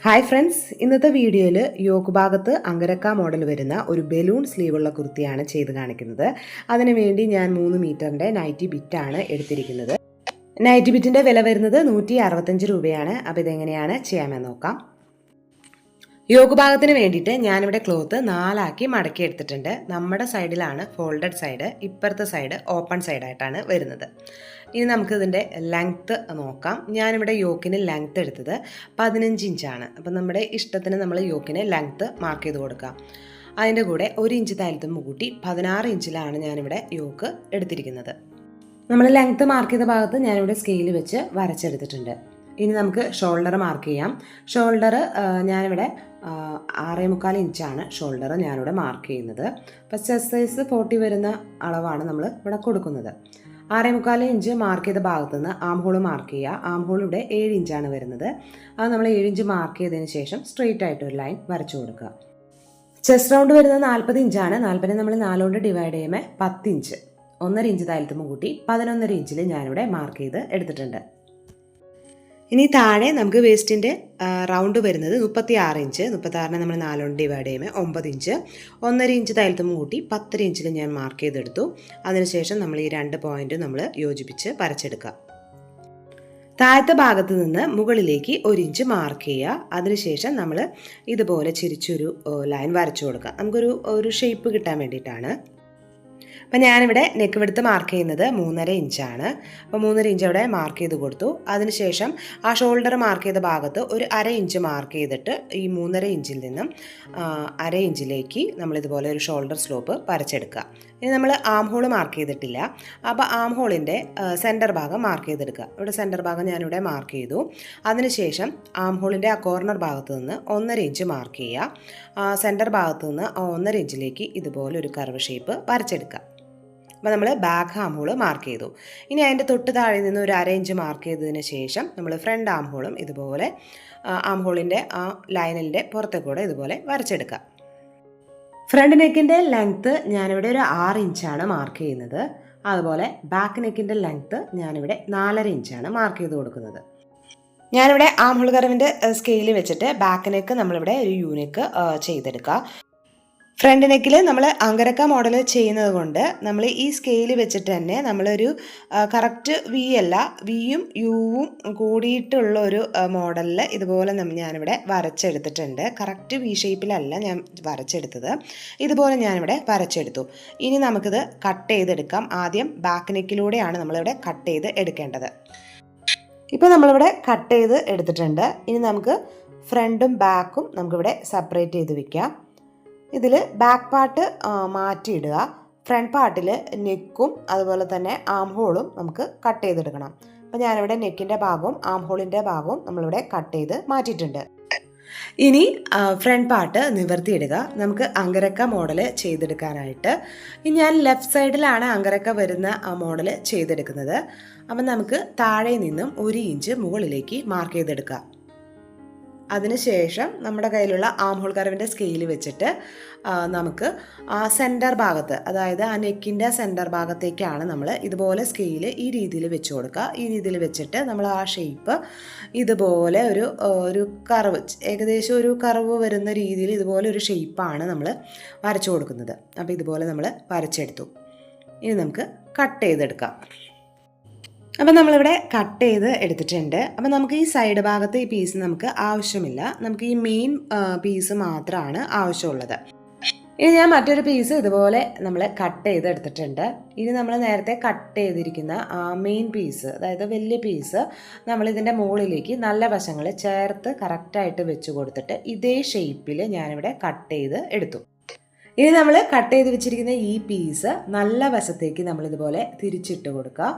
Hi friends, ഇന്നത്തെ വീഡിയോയിൽ yoke ഭാഗത്ത് അങ്കരക്ക മോഡൽ വരുന്ന ഒരു ബലൂൺ സ്ലീവുള്ള കുർത്തിയാണ് ചെയ്ത് കാണിക്കുന്നത്. അതിനുവേണ്ടി ഞാൻ 3 മീറ്ററിൻ്റെ നൈറ്റി ബിറ്റാണ് എടുത്തിരിക്കുന്നത്. നൈറ്റി ബിറ്റിൻ്റെ വില വരുന്നത് 165 രൂപയാണ്. അപ്പോൾ ഇതെങ്ങനെയാണ് ചെയ്യാമെന്ന് നോക്കാം. യോക്ക് ഭാഗത്തിന് വേണ്ടിയിട്ട് ഞാനിവിടെ ക്ലോത്ത് 4 ആക്കി മടക്കി എടുത്തിട്ടുണ്ട്. നമ്മുടെ സൈഡിലാണ് ഫോൾഡഡ് സൈഡ്, ഇപ്പുറത്തെ സൈഡ് ഓപ്പൺ സൈഡായിട്ടാണ് വരുന്നത്. ഇനി നമുക്ക് ഇതിൻ്റെ ലെങ്ത്ത് നോക്കാം. ഞാനിവിടെ യോക്കിന് ലെങ്ത്ത് എടുത്തത് 15 ഇഞ്ചാണ്. അപ്പം നമ്മുടെ ഇഷ്ടത്തിന് നമ്മൾ യോക്കിന് ലെങ്ത്ത് മാർക്ക് ചെയ്ത് കൊടുക്കാം. അതിൻ്റെ കൂടെ 1 ഇഞ്ച് താഴ്ത്തും കൂട്ടി 16 ഇഞ്ചിലാണ് ഞാനിവിടെ യോക്ക് എടുത്തിരിക്കുന്നത്. നമ്മൾ ലെങ്ത്ത് മാർക്ക് ചെയ്ത ഭാഗത്ത് ഞാനിവിടെ സ്കെയിൽ വെച്ച് വരച്ചെടുത്തിട്ടുണ്ട്. ഇനി നമുക്ക് ഷോൾഡർ മാർക്ക് ചെയ്യാം. ഷോൾഡർ ഞാനിവിടെ 6.25 ഇഞ്ചാണ് ഷോൾഡർ ഞാനിവിടെ മാർക്ക് ചെയ്യുന്നത്. അപ്പോൾ ചെസ്റ്റ് സൈസ് 40 വരുന്ന അളവാണ് നമ്മൾ ഇവിടെ കൊടുക്കുന്നത്. 6.25 ഇഞ്ച് മാർക്ക് ചെയ്ത ഭാഗത്തു നിന്ന് ആം ഹോൾ മാർക്ക് ചെയ്യുക. ആം ഹോൾ ഇവിടെ 7 ഇഞ്ചാണ് വരുന്നത്. അത് നമ്മൾ 7 ഇഞ്ച് മാർക്ക് ചെയ്തതിന് ശേഷം സ്ട്രെയിറ്റ് ആയിട്ട് ഒരു ലൈൻ വരച്ചു കൊടുക്കുക. ചെസ്റ്റ് റൗണ്ട് വരുന്നത് 40 ഇഞ്ചാണ്. 40 നമ്മൾ 4 കൊണ്ട് ഡിവൈഡ് ചെയ്യുമ്പോൾ 10 ഇഞ്ച്. 1.5 ഇഞ്ച് താഴ്ത്തുമ്പോൾ കൂട്ടി 11.5 ഇഞ്ചിൽ ഞാനിവിടെ മാർക്ക് ചെയ്ത് എടുത്തിട്ടുണ്ട്. ഇനി താഴെ നമുക്ക് വേസ്റ്റിൻ്റെ റൗണ്ട് വരുന്നത് 36 ഇഞ്ച്. 36നെ നമ്മൾ 4 കൊണ്ട് ഡിവൈഡ് ചെയ്യുമ്പോൾ 9 ഇഞ്ച്. 1.5 ഇഞ്ച് താഴ്ത്തുമ്പോൾ കൂട്ടി 10 ഇഞ്ചിൽ ഞാൻ മാർക്ക് ചെയ്തെടുത്തു. അതിനുശേഷം നമ്മൾ ഈ 2 പോയിന്റ് നമ്മൾ യോജിപ്പിച്ച് വരച്ചെടുക്കുക. താഴത്തെ ഭാഗത്ത് നിന്ന് മുകളിലേക്ക് 1 ഇഞ്ച് മാർക്ക് ചെയ്യുക. അതിനുശേഷം നമ്മൾ ഇതുപോലെ ചിരിച്ചൊരു ലൈൻ വരച്ചു കൊടുക്കുക. നമുക്കൊരു ഷേപ്പ് കിട്ടാൻ വേണ്ടിയിട്ടാണ്. അപ്പം ഞാനിവിടെ നെക്ക് വിഡ്ത്ത് മാർക്ക് ചെയ്യുന്നത് 3.5 ഇഞ്ചാണ്. അപ്പോൾ 3.5 ഇഞ്ച് അവിടെ മാർക്ക് ചെയ്ത് കൊടുത്തു. അതിനുശേഷം ആ ഷോൾഡർ മാർക്ക് ചെയ്ത ഭാഗത്ത് ഒരു 1/2 ഇഞ്ച് മാർക്ക് ചെയ്തിട്ട് ഈ 3.5 ഇഞ്ചിൽ നിന്നും 1/2 ഇഞ്ചിലേക്ക് നമ്മളിതുപോലെ ഒരു ഷോൾഡർ സ്ലോപ്പ് വരച്ചെടുക്കുക. ഇനി നമ്മൾ ആം ഹോൾ മാർക്ക് ചെയ്തിട്ടില്ല. അപ്പോൾ ആം ഹോളിൻ്റെ സെൻറ്റർ ഭാഗം മാർക്ക് ചെയ്തെടുക്കുക. ഇവിടെ സെൻറ്റർ ഭാഗം ഞാനിവിടെ മാർക്ക് ചെയ്തു. അതിനുശേഷം ആം ഹോളിൻ്റെ ആ കോർണർ ഭാഗത്ത് നിന്ന് 1.5 ഇഞ്ച് മാർക്ക് ചെയ്യുക. സെൻറ്റർ ഭാഗത്ത് നിന്ന് 1.5 ഇഞ്ചിലേക്ക് ഇതുപോലെ ഒരു കർവ് ഷേപ്പ് വരച്ചെടുക്കുക. അപ്പോൾ നമ്മൾ ബാക്ക് ആം ഹോൾ മാർക്ക് ചെയ്തു. ഇനി അതിൻ്റെ തൊട്ട് താഴെ നിന്ന് ഒരു 1/2 ഇഞ്ച് മാർക്ക് ചെയ്തതിന് ശേഷം നമ്മൾ ഫ്രണ്ട് ആം ഹോളും ഇതുപോലെ ആം ഹോളിൻ്റെ ആ ലൈനിൻ്റെ പുറത്തെ കൂടെ ഇതുപോലെ വരച്ചെടുക്കുക. ഫ്രണ്ട് നെക്കിൻ്റെ ലെങ്ത്ത് ഞാനിവിടെ ഒരു 6 ഇഞ്ചാണ് മാർക്ക് ചെയ്യുന്നത്. അതുപോലെ ബാക്ക് നെക്കിൻ്റെ ലെങ്ത്ത് ഞാനിവിടെ 4.5 ഇഞ്ചാണ് മാർക്ക് ചെയ്ത് കൊടുക്കുന്നത്. ഞാനിവിടെ ആം ഹോൾ കർവിൻ്റെ സ്കെയിൽ വെച്ചിട്ട് ബാക്ക് നെക്ക് നമ്മളിവിടെ ഒരു യൂനെക്ക് ചെയ്തെടുക്കുക. ഫ്രണ്ട് നെക്കിൽ നമ്മൾ അങ്കരക്ക മോഡൽ ചെയ്യുന്നത് കൊണ്ട് നമ്മൾ ഈ സ്കെയിൽ വെച്ചിട്ട് തന്നെ നമ്മളൊരു കറക്റ്റ് വി അല്ല, വിയും യുവും കൂടിയിട്ടുള്ള ഒരു മോഡലിൽ ഇതുപോലെ ഞാനിവിടെ വരച്ചെടുത്തിട്ടുണ്ട്. കറക്റ്റ് വി ഷേപ്പിലല്ല ഞാൻ വരച്ചെടുത്തത്, ഇതുപോലെ ഞാനിവിടെ വരച്ചെടുത്തു. ഇനി നമുക്കിത് കട്ട് ചെയ്തെടുക്കാം. ആദ്യം ബാക്ക് നെക്കിലൂടെയാണ് നമ്മളിവിടെ കട്ട് ചെയ്ത് എടുക്കേണ്ടത്. ഇപ്പോൾ നമ്മളിവിടെ കട്ട് ചെയ്ത് എടുത്തിട്ടുണ്ട്. ഇനി നമുക്ക് ഫ്രണ്ടും ബാക്കും നമുക്കിവിടെ സെപ്പറേറ്റ് ചെയ്ത് വയ്ക്കാം. ഇതിൽ ബാക്ക് പാർട്ട് മാറ്റിയിടുക. ഫ്രണ്ട് പാർട്ടിൽ നെക്കും അതുപോലെ തന്നെ ആം ഹോളും നമുക്ക് കട്ട് ചെയ്തെടുക്കണം. അപ്പോൾ ഞാനിവിടെ നെക്കിൻ്റെ ഭാഗവും ആം ഹോളിൻ്റെ ഭാഗവും നമ്മളിവിടെ കട്ട് ചെയ്ത് മാറ്റിയിട്ടുണ്ട്. ഇനി ഫ്രണ്ട് പാർട്ട് നിവർത്തിയിടുക. നമുക്ക് അങ്കരക്ക മോഡൽ ചെയ്തെടുക്കാനായിട്ട് ഞാൻ ലെഫ്റ്റ് സൈഡിലാണ് അങ്കരക്ക വരുന്ന ആ മോഡൽ ചെയ്തെടുക്കുന്നത്. അപ്പം നമുക്ക് താഴെ നിന്നും 1 ഇഞ്ച് മുകളിലേക്ക് മാർക്ക് ചെയ്തെടുക്കാം. അതിനുശേഷം നമ്മുടെ കയ്യിലുള്ള ആം ഹോൾ കർവിൻ്റെ സ്കെയിൽ വെച്ചിട്ട് നമുക്ക് ആ സെൻറ്റർ ഭാഗത്ത്, അതായത് ആ നെക്കിൻ്റെ സെൻറ്റർ ഭാഗത്തേക്കാണ് നമ്മൾ ഇതുപോലെ സ്കെയിൽ ഈ രീതിയിൽ വെച്ച് കൊടുക്കുക. ഈ രീതിയിൽ വെച്ചിട്ട് നമ്മൾ ആ ഷേപ്പ് ഇതുപോലെ ഒരു കർവ്, ഏകദേശം ഒരു കർവ് വരുന്ന രീതിയിൽ ഇതുപോലെ ഒരു ഷേപ്പാണ് നമ്മൾ വരച്ചു കൊടുക്കുന്നത്. അപ്പോൾ ഇതുപോലെ നമ്മൾ വരച്ചെടുത്തു. ഇനി നമുക്ക് കട്ട് ചെയ്തെടുക്കാം. അപ്പം നമ്മളിവിടെ കട്ട് ചെയ്ത് എടുത്തിട്ടുണ്ട്. അപ്പം നമുക്ക് ഈ സൈഡ് ഭാഗത്ത് ഈ പീസ് നമുക്ക് ആവശ്യമില്ല. നമുക്ക് ഈ മെയിൻ പീസ് മാത്രമാണ് ആവശ്യമുള്ളത്. ഇനി ഞാൻ മറ്റൊരു പീസ് ഇതുപോലെ നമ്മൾ കട്ട് ചെയ്ത് എടുത്തിട്ടുണ്ട്. ഇനി നമ്മൾ നേരത്തെ കട്ട് ചെയ്തിരിക്കുന്ന മെയിൻ പീസ്, അതായത് വലിയ പീസ്, നമ്മളിതിൻ്റെ മുകളിലേക്ക് നല്ല വശങ്ങൾ ചേർത്ത് കറക്റ്റായിട്ട് വെച്ച് കൊടുത്തിട്ട് ഇതേ ഷേപ്പിൽ ഞാനിവിടെ കട്ട് ചെയ്ത് എടുത്തു. ഇനി നമ്മൾ കട്ട് ചെയ്ത് വെച്ചിരിക്കുന്ന ഈ പീസ് നല്ല വശത്തേക്ക് നമ്മളിതുപോലെ തിരിച്ചിട്ട് കൊടുക്കുക.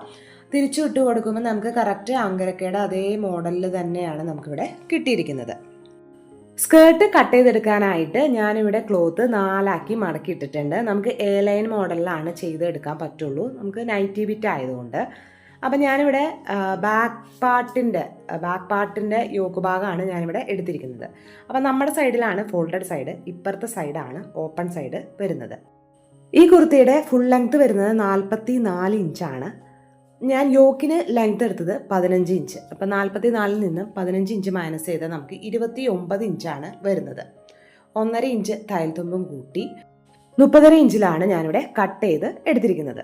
തിരിച്ചിട്ട് കൊടുക്കുമ്പോൾ നമുക്ക് കറക്റ്റ് അങ്കരക്കയുടെ അതേ മോഡലിൽ തന്നെയാണ് നമുക്കിവിടെ കിട്ടിയിരിക്കുന്നത്. സ്കേർട്ട് കട്ട് ചെയ്തെടുക്കാനായിട്ട് ഞാനിവിടെ ക്ലോത്ത് 4 ആക്കി മടക്കിയിട്ടിട്ടുണ്ട്. നമുക്ക് എ ലൈൻ മോഡലിലാണ് ചെയ്തെടുക്കാൻ പറ്റുള്ളൂ, നമുക്ക് നൈറ്റി ബിറ്റ് ആയതുകൊണ്ട്. അപ്പം ഞാനിവിടെ ബാക്ക് പാർട്ടിൻ്റെ യോക്ക് ഭാഗമാണ് ഞാനിവിടെ എടുത്തിരിക്കുന്നത്. അപ്പം നമ്മുടെ സൈഡിലാണ് ഫോൾഡഡ് സൈഡ്, ഇപ്പുറത്തെ സൈഡാണ് ഓപ്പൺ സൈഡ് വരുന്നത്. ഈ കുർത്തിയുടെ ഫുൾ ലെങ്ത് വരുന്നത് 44 ഇഞ്ചാണ്. ഞാൻ യോക്കിന് ലെങ്ത് എടുത്തത് 15 ഇഞ്ച്. അപ്പോൾ 44-ൽ നിന്നും 15 ഇഞ്ച് മൈനസ് ചെയ്താൽ നമുക്ക് 29 ഇഞ്ചാണ് വരുന്നത്. 1.5 ഇഞ്ച് തയ്യൽ തുമ്പും കൂട്ടി 30.5 ഇഞ്ചിലാണ് ഞാനിവിടെ കട്ട് ചെയ്ത് എടുത്തിരിക്കുന്നത്.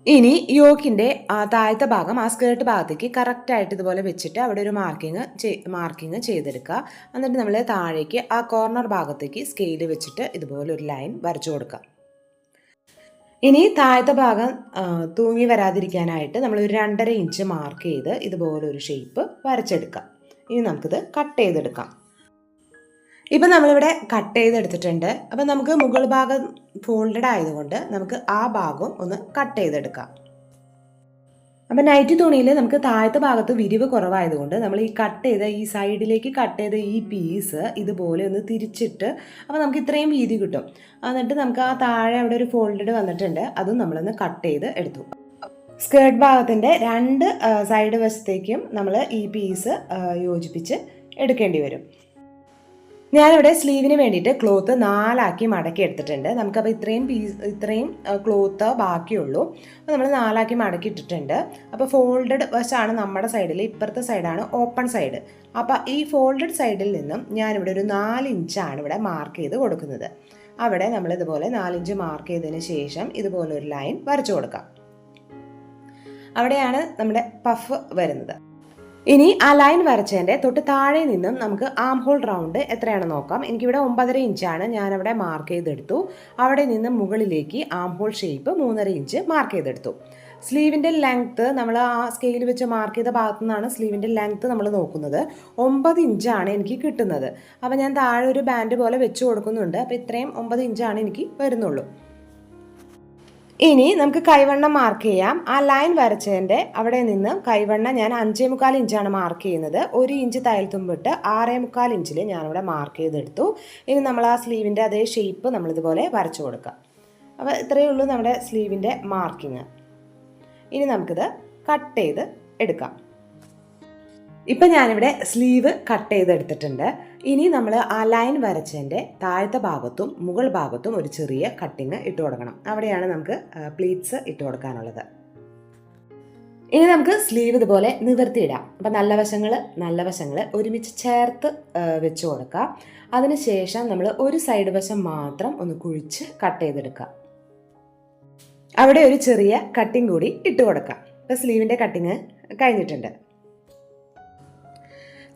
ഇനി യോക്കിൻ്റെ താഴത്തെ ഭാഗം ആ സ്കേർട്ട് ഭാഗത്തേക്ക് കറക്റ്റായിട്ട് ഇതുപോലെ വെച്ചിട്ട് അവിടെ ഒരു മാർക്കിങ് ചെയ്തെടുക്കുക. എന്നിട്ട് നമ്മൾ താഴേക്ക് ആ കോർണർ ഭാഗത്തേക്ക് സ്കെയിൽ വെച്ചിട്ട് ഇതുപോലെ ഒരു ലൈൻ വരച്ചു കൊടുക്കുക. ഇനി താഴത്തെ ഭാഗം തൂങ്ങി വരാതിരിക്കാനായിട്ട് നമ്മൾ ഒരു 2.5 ഇഞ്ച് മാർക്ക് ചെയ്ത് ഇതുപോലൊരു ഷേപ്പ് വരച്ചെടുക്കാം. ഇനി നമുക്കിത് കട്ട് ചെയ്തെടുക്കാം. ഇപ്പം നമ്മളിവിടെ കട്ട് ചെയ്തെടുത്തിട്ടുണ്ട്. അപ്പം നമുക്ക് മുകൾ ഭാഗം ഫോൾഡഡ് ആയതുകൊണ്ട് നമുക്ക് ആ ഭാഗം ഒന്ന് കട്ട് ചെയ്തെടുക്കാം. അപ്പം നൈറ്റി തുണിയിൽ നമുക്ക് താഴത്തെ ഭാഗത്ത് വിരിവ് കുറവായതുകൊണ്ട് നമ്മൾ ഈ സൈഡിലേക്ക് കട്ട് ചെയ്ത ഈ പീസ് ഇതുപോലെ ഒന്ന് തിരിച്ചിട്ട് അപ്പോൾ നമുക്ക് ഇത്രയും വീതി കിട്ടും. എന്നിട്ട് നമുക്ക് ആ താഴെ അവിടെ ഒരു ഫോൾഡഡ് വന്നിട്ടുണ്ട്, അതും നമ്മളൊന്ന് കട്ട് ചെയ്ത് എടുത്തു. സ്കേർട്ട് ഭാഗത്തിൻ്റെ 2 സൈഡ് വശത്തേക്കും നമ്മൾ ഈ പീസ് യോജിപ്പിച്ച് എടുക്കേണ്ടി വരും. ഞാനിവിടെ സ്ലീവിന് വേണ്ടിയിട്ട് ക്ലോത്ത് 4 മടക്കി എടുത്തിട്ടുണ്ട്. നമുക്കപ്പോൾ ഇത്രയും ക്ലോത്ത് ബാക്കിയുള്ളൂ. അപ്പോൾ നമ്മൾ 4 മടക്കി ഇട്ടിട്ടുണ്ട്. അപ്പോൾ ഫോൾഡഡ് വശമാണ് നമ്മുടെ സൈഡിൽ, ഇപ്പുറത്തെ സൈഡാണ് ഓപ്പൺ സൈഡ്. അപ്പോൾ ഈ ഫോൾഡഡ് സൈഡിൽ നിന്നും ഞാനിവിടെ ഒരു 4 ഇഞ്ചാണ് ഇവിടെ മാർക്ക് ചെയ്ത് കൊടുക്കുന്നത്. അവിടെ നമ്മൾ ഇതുപോലെ 4 ഇഞ്ച് മാർക്ക് ചെയ്തതിന് ശേഷം ഇതുപോലെ ഒരു ലൈൻ വരച്ചു കൊടുക്കാം. അവിടെയാണ് നമ്മുടെ പഫ് വരുന്നത്. ഇനി ആ ലൈൻ വരച്ചതിൻ്റെ തൊട്ട് താഴെ നിന്നും നമുക്ക് ആം ഹോൾ റൗണ്ട് എത്രയാണെന്ന് നോക്കാം. എനിക്കിവിടെ 9.5 ഇഞ്ചാണ് ഞാനവിടെ മാർക്ക് ചെയ്തെടുത്തു. അവിടെ നിന്ന് മുകളിലേക്ക് arm hole shape 3.5 inch mark ചെയ്തെടുത്തു. സ്ലീവിൻ്റെ ലെങ്ത്ത് നമ്മൾ ആ സ്കെയിൽ വെച്ച് മാർക്ക് ചെയ്ത ഭാഗത്തു നിന്നാണ് സ്ലീവിൻ്റെ ലെങ്ത്ത് നമ്മൾ നോക്കുന്നത്. 9 ഇഞ്ചാണ് എനിക്ക് കിട്ടുന്നത്. അപ്പോൾ ഞാൻ താഴെ ഒരു ബാൻഡ് പോലെ വെച്ച് കൊടുക്കുന്നുണ്ട്. അപ്പോൾ ഇത്രയും 9 ഇഞ്ചാണ് എനിക്ക് വരുന്നുള്ളൂ. ഇനി നമുക്ക് കൈവണ്ണം മാർക്ക് ചെയ്യാം. ആ ലൈൻ വരച്ചതിൻ്റെ അവിടെ നിന്ന് കൈവണ്ണം ഞാൻ 5.25 ഇഞ്ചാണ് മാർക്ക് ചെയ്യുന്നത്. 1 ഇഞ്ച് തയ്യൽ തുമ്പിട്ട് 6.25 ഇഞ്ചിൽ ഞാനിവിടെ മാർക്ക് ചെയ്തെടുത്തു. ഇനി നമ്മൾ ആ സ്ലീവിൻ്റെ അതേ ഷേപ്പ് നമ്മളിതുപോലെ വരച്ചു കൊടുക്കാം. അപ്പോൾ ഇത്രയേ ഉള്ളൂ നമ്മുടെ സ്ലീവിൻ്റെ മാർക്കിങ്. ഇനി നമുക്കിത് കട്ട് ചെയ്ത് എടുക്കാം. ഇപ്പം ഞാനിവിടെ സ്ലീവ് കട്ട് ചെയ്തെടുത്തിട്ടുണ്ട്. ഇനി നമ്മൾ ആ ലൈൻ വരച്ചതിൻ്റെ താഴത്തെ ഭാഗത്തും മുകൾ ഭാഗത്തും ഒരു ചെറിയ കട്ടിങ് ഇട്ട് കൊടുക്കണം. അവിടെയാണ് നമുക്ക് പ്ലീറ്റ്സ് ഇട്ട് കൊടുക്കാനുള്ളത്. ഇനി നമുക്ക് സ്ലീവ് ഇതുപോലെ നിവർത്തിയിടാം. അപ്പം നല്ല വശങ്ങൾ ഒരുമിച്ച് ചേർത്ത് വെച്ച് കൊടുക്കുക. അതിനുശേഷം നമ്മൾ ഒരു സൈഡ് വശം മാത്രം ഒന്ന് കുഴിച്ച് കട്ട് ചെയ്തെടുക്കുക. അവിടെ ഒരു ചെറിയ കട്ടിങ് കൂടി ഇട്ട് കൊടുക്കാം. അപ്പം സ്ലീവിൻ്റെ കട്ടിങ് കഴിഞ്ഞിട്ടുണ്ട്.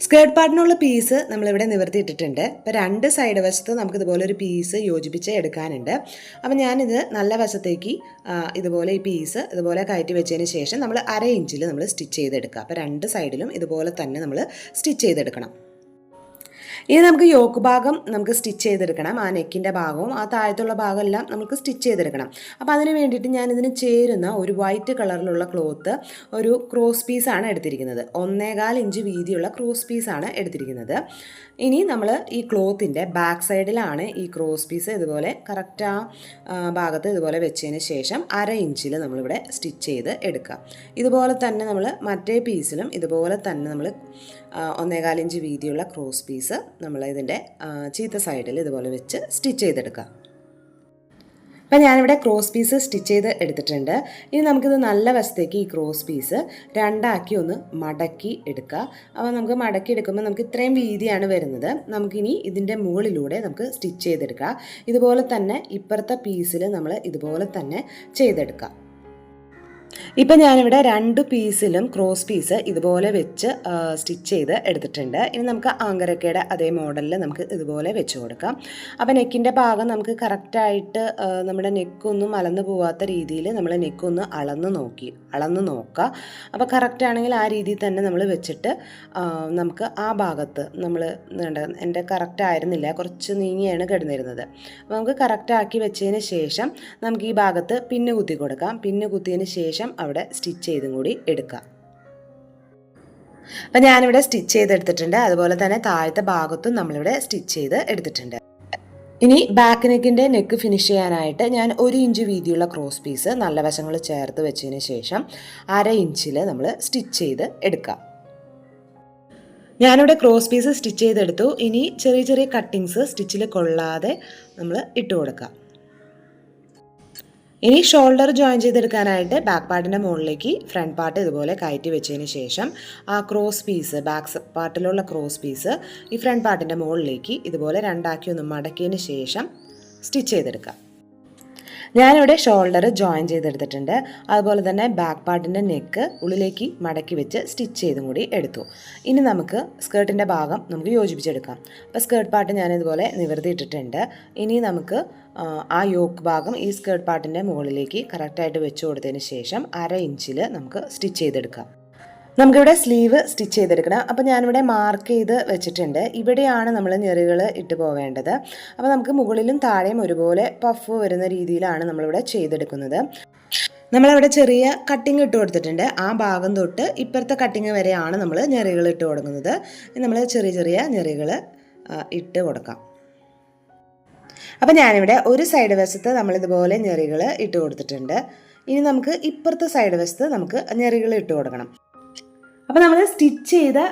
സ്കേർട്ട് പാർട്ടിനുള്ള പീസ് നമ്മളിവിടെ നിവർത്തിയിട്ടിട്ടുണ്ട്. ഇപ്പോൾ 2 സൈഡ് വശത്ത് നമുക്ക് ഇതുപോലെ ഒരു പീസ് യോജിപ്പിച്ച് എടുക്കാനുണ്ട്. അപ്പോൾ ഞാനിത് നല്ല വശത്തേക്ക് ഇതുപോലെ ഈ പീസ് ഇതുപോലെ കയറ്റി വെച്ചതിന് ശേഷം നമ്മൾ 1/2 ഇഞ്ചിൽ നമ്മൾ സ്റ്റിച്ച് ചെയ്തെടുക്കുക. അപ്പോൾ 2 സൈഡിലും ഇതുപോലെ തന്നെ നമ്മൾ സ്റ്റിച്ച് ചെയ്തെടുക്കണം. ഇനി നമുക്ക് യോക്ക് ഭാഗം നമുക്ക് സ്റ്റിച്ച് ചെയ്തെടുക്കണം. ആ നെക്കിൻ്റെ ഭാഗവും ആ താഴത്തുള്ള ഭാഗമെല്ലാം നമുക്ക് സ്റ്റിച്ച് ചെയ്തെടുക്കണം. അപ്പോൾ അതിന് വേണ്ടിയിട്ട് ഞാനിതിന് ചേരുന്ന ഒരു വൈറ്റ് കളറിലുള്ള ക്ലോത്ത് ഒരു ക്രോസ് പീസാണ് എടുത്തിരിക്കുന്നത്. 1.25 ഇഞ്ച് വീതിയുള്ള ക്രോസ് പീസാണ് എടുത്തിരിക്കുന്നത്. ഇനി നമ്മൾ ഈ ക്ലോത്തിൻ്റെ ബാക്ക് സൈഡിലാണ് ഈ ക്രോസ് പീസ് ഇതുപോലെ കറക്റ്റ് ആ ഭാഗത്ത് ഇതുപോലെ വെച്ചതിന് ശേഷം 1/2 ഇഞ്ചിൽ നമ്മളിവിടെ സ്റ്റിച്ച് ചെയ്ത് എടുക്കുക. ഇതുപോലെ തന്നെ നമ്മൾ മറ്റേ പീസിലും ഇതുപോലെ തന്നെ നമ്മൾ 1.25 ഇഞ്ച് വീതിയുള്ള ക്രോസ് പീസ് നമ്മൾ ഇതിൻ്റെ ചീത്ത സൈഡിൽ ഇതുപോലെ വെച്ച് സ്റ്റിച്ച് ചെയ്തെടുക്കുക. അപ്പം ഞാനിവിടെ ക്രോസ് പീസ് സ്റ്റിച്ച് ചെയ്ത് എടുത്തിട്ടുണ്ട്. ഇനി നമുക്കിത് നല്ല വശത്തേക്ക് ഈ ക്രോസ് പീസ് 2 ഒന്ന് മടക്കി എടുക്കുക. അപ്പോൾ നമുക്ക് മടക്കി എടുക്കുമ്പോൾ നമുക്ക് ഇത്രയും വീതിയാണ് വരുന്നത്. നമുക്കിനി ഇതിൻ്റെ മുകളിലൂടെ നമുക്ക് സ്റ്റിച്ച് ചെയ്തെടുക്കുക. ഇതുപോലെ തന്നെ ഇപ്പുറത്തെ പീസിൽ നമ്മൾ ഇതുപോലെ തന്നെ ചെയ്തെടുക്കുക. ഇപ്പം ഞാനിവിടെ 2 പീസിലും ക്രോസ് പീസ് ഇതുപോലെ വെച്ച് സ്റ്റിച്ച് ചെയ്ത് എടുത്തിട്ടുണ്ട്. ഇനി നമുക്ക് ആങ്കരക്കയുടെ അതേ മോഡലിൽ നമുക്ക് ഇതുപോലെ വെച്ച് കൊടുക്കാം. അപ്പോൾ നെക്കിൻ്റെ ഭാഗം നമുക്ക് കറക്റ്റായിട്ട് നമ്മുടെ നെക്കൊന്നും അളന്ന് പോവാത്ത രീതിയിൽ നമ്മൾ നെക്കൊന്ന് അളന്ന് നോക്കുക. അപ്പോൾ കറക്റ്റ് ആണെങ്കിൽ ആ രീതിയിൽ തന്നെ നമ്മൾ വെച്ചിട്ട് നമുക്ക് ആ ഭാഗത്ത് നമ്മൾ എൻ്റെ കറക്റ്റ് ആയിരുന്നില്ല, കുറച്ച് നീങ്ങിയാണ് കിടന്നിരുന്നത്. അപ്പോൾ നമുക്ക് കറക്റ്റാക്കി വെച്ചതിന് ശേഷം നമുക്ക് ഈ ഭാഗത്ത് പിന്ന് കുത്തി കൊടുക്കാം. പിന്ന് കുത്തിയതിന് ശേഷം അവിടെ സ്റ്റിച്ച് ചെയ്തും കൂടി എടുക്കാം. അപ്പം ഞാനിവിടെ സ്റ്റിച്ച് ചെയ്തെടുത്തിട്ടുണ്ട്. അതുപോലെ തന്നെ താഴത്തെ ഭാഗത്തും നമ്മളിവിടെ സ്റ്റിച്ച് ചെയ്ത് എടുത്തിട്ടുണ്ട്. ഇനി ബാക്ക് നെക്കിൻ്റെ നെക്ക് ഫിനിഷ് ചെയ്യാനായിട്ട് ഞാൻ 1 ഇഞ്ച് വീതിയുള്ള ക്രോസ് പീസ് നല്ല വശങ്ങൾ ചേർത്ത് വെച്ചതിന് ശേഷം 1/2 ഇഞ്ചിൽ നമ്മൾ സ്റ്റിച്ച് ചെയ്ത് എടുക്കാം. ഞാനിവിടെ ക്രോസ് പീസ് സ്റ്റിച്ച് ചെയ്തെടുത്തു. ഇനി ചെറിയ ചെറിയ കട്ടിങ്സ് സ്റ്റിച്ചിൽ കൊള്ളാതെ നമ്മൾ ഇട്ട് കൊടുക്കാം. ഇനി ഷോൾഡർ ജോയിൻ ചെയ്തെടുക്കാനായിട്ട് ബാക്ക് പാർട്ടിൻ്റെ മുകളിലേക്ക് ഫ്രണ്ട് പാർട്ട് ഇതുപോലെ കയറ്റി വെച്ചതിന് ശേഷം ആ ക്രോസ് പീസ് ബാക്ക് പാർട്ടിലുള്ള ക്രോസ് പീസ് ഈ ഫ്രണ്ട് പാർട്ടിൻ്റെ മുകളിലേക്ക് ഇതുപോലെ രണ്ടാക്കി ഒന്ന് മടക്കിയതിന് ശേഷം സ്റ്റിച്ച് ചെയ്തെടുക്കാം. ഞാനിവിടെ ഷോൾഡർ ജോയിൻ ചെയ്തെടുത്തിട്ടുണ്ട്. അതുപോലെ തന്നെ ബാക്ക് പാർട്ടിൻ്റെ നെക്ക് ഉള്ളിലേക്ക് മടക്കി വെച്ച് സ്റ്റിച്ച് ചെയ്തും കൂടി എടുത്തു. ഇനി നമുക്ക് സ്കേർട്ടിൻ്റെ ഭാഗം നമുക്ക് യോജിപ്പിച്ചെടുക്കാം. അപ്പോൾ സ്കേർട്ട് പാർട്ട് ഞാനിതുപോലെ നിവർത്തിയിട്ടിട്ടുണ്ട്. ഇനി നമുക്ക് ആ യോക്ക് ഭാഗം ഈ സ്കേർട്ട് പാർട്ടിൻ്റെ മുകളിലേക്ക് കറക്റ്റായിട്ട് വെച്ച് കൊടുത്തതിന് ശേഷം 1/2 ഇഞ്ചിൽ നമുക്ക് സ്റ്റിച്ച് ചെയ്തെടുക്കാം. നമുക്കിവിടെ സ്ലീവ് സ്റ്റിച്ച് ചെയ്തെടുക്കണം. അപ്പോൾ ഞാനിവിടെ മാർക്ക് ചെയ്ത് വെച്ചിട്ടുണ്ട്. ഇവിടെയാണ് നമ്മൾ ഞെറികൾ ഇട്ട് പോവേണ്ടത്. അപ്പോൾ നമുക്ക് മുകളിലും താഴെയും ഒരുപോലെ പഫ് വരുന്ന രീതിയിലാണ് നമ്മളിവിടെ ചെയ്തെടുക്കുന്നത്. നമ്മളവിടെ ചെറിയ കട്ടിങ് ഇട്ട് കൊടുത്തിട്ടുണ്ട്. ആ ഭാഗം തൊട്ട് ഇപ്പുറത്തെ കട്ടിങ് വരെയാണ് നമ്മൾ ഞെറികൾ ഇട്ട് കൊടുക്കുന്നത്. നമ്മൾ ചെറിയ ചെറിയ ഞെറികൾ ഇട്ട് കൊടുക്കാം. അപ്പോൾ ഞാനിവിടെ ഒരു സൈഡ് വശത്ത് നമ്മളിതുപോലെ ഞെറികൾ ഇട്ട് കൊടുത്തിട്ടുണ്ട്. ഇനി നമുക്ക് ഇപ്പുറത്തെ സൈഡ് വശത്ത് നമുക്ക് ഞെറികൾ ഇട്ട് കൊടുക്കണം. അപ്പോൾ നമ്മൾ സ്റ്റിച്ച് ചെയ്ത്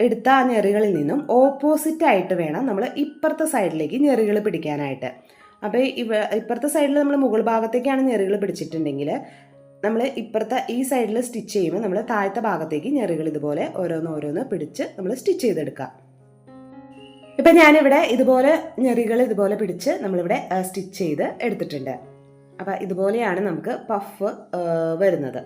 എടുത്ത ആ ഞെറികളിൽ നിന്നും ഓപ്പോസിറ്റ് ആയിട്ട് വേണം നമ്മൾ ഇപ്പുറത്തെ സൈഡിലേക്ക് ഞെറികൾ പിടിക്കാനായിട്ട്. അപ്പോൾ ഇപ്പുറത്തെ സൈഡിൽ നമ്മൾ മുകൾ ഭാഗത്തേക്കാണ് ഞെറികൾ പിടിച്ചിട്ടുണ്ടെങ്കിൽ നമ്മൾ ഇപ്പുറത്തെ ഈ സൈഡിൽ സ്റ്റിച്ച് ചെയ്യുമ്പോൾ നമ്മൾ താഴത്തെ ഭാഗത്തേക്ക് ഞെറികൾ ഇതുപോലെ ഓരോന്നോരോന്ന് പിടിച്ച് നമ്മൾ സ്റ്റിച്ച് ചെയ്തെടുക്കാം. ഇപ്പം ഞാനിവിടെ ഇതുപോലെ ഞെറികൾ ഇതുപോലെ പിടിച്ച് നമ്മളിവിടെ സ്റ്റിച്ച് ചെയ്ത് എടുത്തിട്ടുണ്ട്. അപ്പോൾ ഇതുപോലെയാണ് നമുക്ക് പഫ് വരുന്നത്.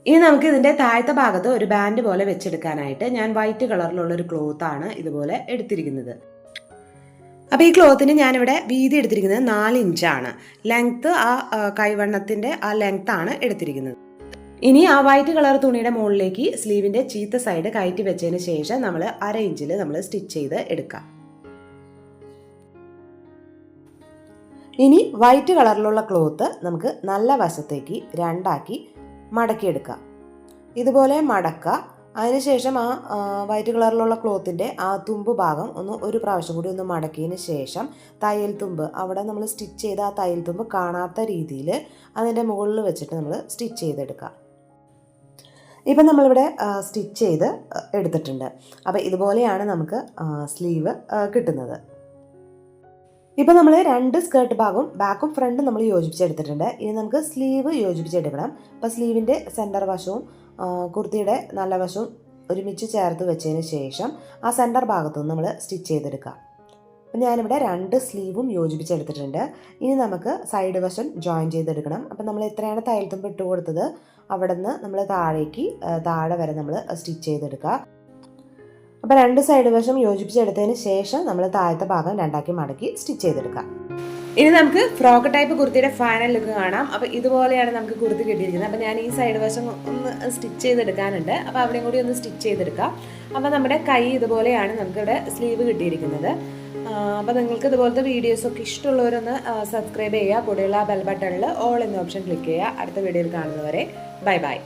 ഇനി നമുക്ക് ഇതിൻ്റെ താഴത്തെ ഭാഗത്ത് ഒരു ബാൻഡ് പോലെ വെച്ചെടുക്കാനായിട്ട് ഞാൻ വൈറ്റ് കളറിലുള്ളൊരു ക്ലോത്താണ് ഇതുപോലെ എടുത്തിരിക്കുന്നത്. അപ്പോൾ ഈ ക്ലോത്തിന് ഞാനിവിടെ വീതി എടുത്തിരിക്കുന്നത് 4 ഇഞ്ചാണ്. ലെങ്ത്ത് ആ കൈവണ്ണത്തിൻ്റെ ആ ലെങ്ത്താണ് എടുത്തിരിക്കുന്നത്. ഇനി ആ വൈറ്റ് കളർ തുണിയുടെ മുകളിലേക്ക് സ്ലീവിൻ്റെ ചീത്ത സൈഡ് കയറ്റി വെച്ചതിന് ശേഷം നമ്മൾ 1/2 ഇഞ്ചിൽ നമ്മൾ സ്റ്റിച്ച് ചെയ്ത് എടുക്കാം. ഇനി വൈറ്റ് കളറിലുള്ള ക്ലോത്ത് നമുക്ക് നല്ല വശത്തേക്ക് രണ്ടാക്കി മടക്കിയെടുക്കാം. ഇതുപോലെ മടക്കുക. അതിനുശേഷം ആ വൈറ്റ് കളറിലുള്ള ക്ലോത്തിൻ്റെ ആ തുമ്പ് ഭാഗം ഒരു പ്രാവശ്യം കൂടി ഒന്ന് മടക്കിയതിന് ശേഷം തയ്യൽ തുമ്പ് അവിടെ നമ്മൾ സ്റ്റിച്ച് ചെയ്ത ആ തയ്യൽ തുമ്പ് കാണാത്ത രീതിയിൽ അതിൻ്റെ മുകളിൽ വെച്ചിട്ട് നമ്മൾ സ്റ്റിച്ച് ചെയ്തെടുക്കാം. ഇപ്പം നമ്മളിവിടെ സ്റ്റിച്ച് ചെയ്ത് എടുത്തിട്ടുണ്ട്. അപ്പോൾ ഇതുപോലെയാണ് നമുക്ക് സ്ലീവ് കിട്ടുന്നത്. ഇപ്പോൾ നമ്മൾ 2 സ്കേർട്ട് ഭാഗവും ബാക്കും ഫ്രണ്ടും നമ്മൾ യോജിപ്പിച്ചെടുത്തിട്ടുണ്ട്. ഇനി നമുക്ക് സ്ലീവ് യോജിപ്പിച്ചെടുക്കണം. അപ്പോൾ സ്ലീവിൻ്റെ സെൻറ്റർ വശവും കുർത്തിയുടെ നല്ല വശവും ഒരുമിച്ച് ചേർത്ത് വെച്ചതിന് ശേഷം ആ സെൻറ്റർ ഭാഗത്തുനിന്ന് നമ്മൾ സ്റ്റിച്ച് ചെയ്തെടുക്കാം. അപ്പോൾ ഞാനിവിടെ 2 സ്ലീവും യോജിപ്പിച്ചെടുത്തിട്ടുണ്ട്. ഇനി നമുക്ക് സൈഡ് വശം ജോയിൻ ചെയ്തെടുക്കണം. അപ്പോൾ നമ്മൾ എത്രയാണ് തയ്യൽ തുമ്പ് ഇട്ട് കൊടുത്തത് അവിടെ നിന്ന് നമ്മൾ താഴെ വരെ നമ്മൾ സ്റ്റിച്ച് ചെയ്തെടുക്കുക. അപ്പോൾ 2 സൈഡ് വശം യോജിപ്പിച്ചെടുത്തതിന് ശേഷം നമ്മൾ താഴത്തെ ഭാഗം രണ്ടാക്കി മടക്കി സ്റ്റിച്ച് ചെയ്തെടുക്കാം. ഇനി നമുക്ക് ഫ്രോക്ക് ടൈപ്പ് കുർത്തിയുടെ ഫൈനൽ ലുക്ക് കാണാം. അപ്പോൾ ഇതുപോലെയാണ് നമുക്ക് കുർത്തി കിട്ടിയിരിക്കുന്നത്. അപ്പോൾ ഞാൻ ഈ സൈഡ് വശം ഒന്ന് സ്റ്റിച്ച് ചെയ്തെടുക്കാനുണ്ട്. അപ്പോൾ അവിടെയും കൂടി ഒന്ന് സ്റ്റിച്ച് ചെയ്തെടുക്കാം. അപ്പോൾ നമ്മുടെ കൈ ഇതുപോലെയാണ് നമുക്കിവിടെ സ്ലീവ് കിട്ടിയിരിക്കുന്നത്. അപ്പോൾ നിങ്ങൾക്ക് ഇതുപോലത്തെ വീഡിയോസൊക്കെ ഇഷ്ടമുള്ളവരൊന്ന് സബ്സ്ക്രൈബ് ചെയ്യുക. കൂടെയുള്ള ബെൽ ബട്ടണിൽ ഓൾ എന്ന ഓപ്ഷൻ ക്ലിക്ക് ചെയ്യുക. അടുത്ത വീഡിയോയിൽ കാണുന്നവരെ ബൈ ബൈ.